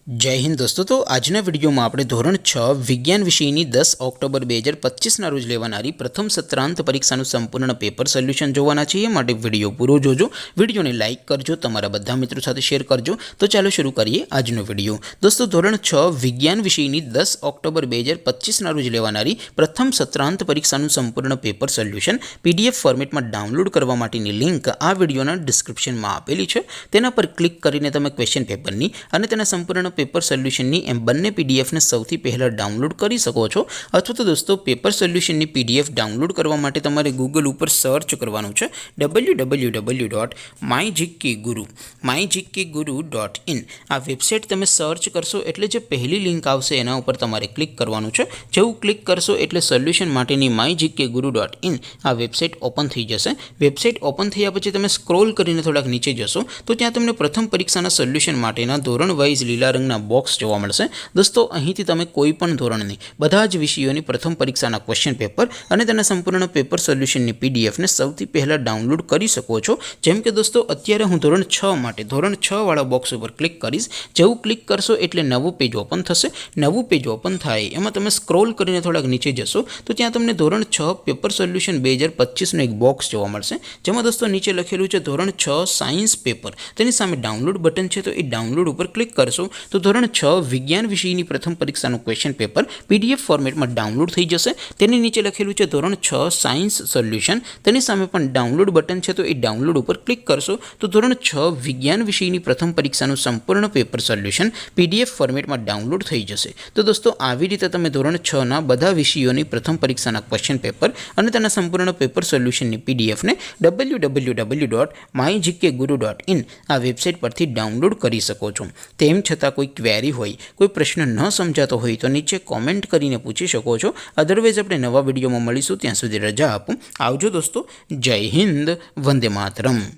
जय हिंद दोस्तों। तो आजना विडियो में આપણે ધોરણ 6 વિજ્ઞાન વિષયની 10 ઓક્ટોબર 2025 ના રોજ લેવાનારી પ્રથમ સત્રાંત પરીક્ષાનું સંપૂર્ણ પેપર સોલ્યુશન જોવાના છીએ। માટે વિડિયો પૂરો જોજો, વિડિયોને લાઈક કરજો, તમારા બધા મિત્રો સાથે શેર કરજો। તો ચાલો શરૂ કરીએ આજનો વિડિયો। દોસ્તો ધોરણ 6 વિજ્ઞાન વિષયની 10 ઓક્ટોબર 2025 ના રોજ લેવાનારી પ્રથમ સત્રાંત પરીક્ષાનું સંપૂર્ણ પેપર સોલ્યુશન પીડીએફ ફોર્મેટમાં ડાઉનલોડ કરવા માટેની લિંક આ વિડિયોના ડિસ્ક્રિપ્શનમાં આપેલી છે। તેના પર ક્લિક કરીને તમે ક્વેશ્ચન પેપરની અને તેના સંપૂર્ણ पेपर सोल्यूशन बंने पीडीएफ ने सौथी पहला डाउनलॉड कर सको छो। अथवा तो दोस्तों पेपर सोल्यूशन पीडीएफ डाउनलॉड करवा माटे तमारे गूगल पर सर्च करवानुं छे www.mygkguru.in। आ वेबसाइट तमे सर्च करशो एटले जे पहली लिंक आवशे एना उपर तमारे क्लिक करवानुं छे। जेवुं क्लिक करशो एटले सोल्यूशन माटेनी mygkguru.in आ वेबसाइट ओपन थई जशे। वेबसाइट ओपन थया पछी तमे स्क्रॉल करीने थोड़ाक नीचे जशो तो त्यां तमने प्रथम परीक्षाना सोल्यूशन माटेना धोरण वाइज लीला रंगना बॉक्स जोवा मळशे। दोस्तों અહીંથી તમે કોઈ પણ ધોરણની બધા જ વિષયોની પ્રથમ પરીક્ષાના ક્વેશ્ચન પેપર અને તેના સંપૂર્ણ પેપર સોલ્યુશનની પીડીએફ ને સૌથી પહેલા ડાઉનલોડ કરી શકો છો। જેમ કે દોસ્તો અત્યારે હું ધોરણ 6 માટે ધોરણ 6 વાળા બોક્સ ઉપર ક્લિક કરીશ। જેવું ક્લિક કરશો એટલે નવું પેજ ઓપન થશે। નવું પેજ ઓપન થાય એમાં તમે સ્ક્રોલ કરીને થોડાક નીચે જશો તો ત્યાં તમને ધોરણ 6 પેપર સોલ્યુશન 2025 નો એક બોક્સ જોવા મળશે। જેમાં દોસ્તો નીચે લખેલું છે ધોરણ 6 સાયન્સ પેપર, તેની સામે ડાઉનલોડ બટન છે તો એ ડાઉનલોડ ઉપર ક્લિક કરશો तो ધોરણ 6 વિજ્ઞાન વિષયની પ્રથમ પરીક્ષાનું ક્વેશ્ચન પેપર પીડીએફ ફોર્મેટમાં ડાઉનલોડ થઈ જશે। તેની નીચે લખેલું છે ધોરણ 6 સાયન્સ સોલ્યુશન, તેની સામે પણ ડાઉનલોડ બટન છે તો એ ડાઉનલોડ ઉપર ક્લિક કરશો તો ધોરણ 6 વિજ્ઞાન વિષયની પ્રથમ પરીક્ષાનું સંપૂર્ણ પેપર સોલ્યુશન પીડીએફ ફોર્મેટમાં ડાઉનલોડ થઈ જશે। તો દોસ્તો આવી રીતે તમે ધોરણ 6 ના બધા વિષયોની પ્રથમ પરીક્ષાના ક્વેશ્ચન પેપર અને તેના સંપૂર્ણ પેપર સોલ્યુશનની પીડીએફ ને www.mygkguru.in આ વેબસાઇટ પરથી ડાઉનલોડ કરી શકો છો। તેમ છતાં कोई क्वेरी होय, कोई प्रश्न न समझातो होय तो नीचे कॉमेंट करीने पूछी शको छो। अदरवाइज अपने नवा विडियो में मळीशुं, त्यां सुधी रजा आपो। आवजो दोस्तों। जय हिंद, वंदे मातरम।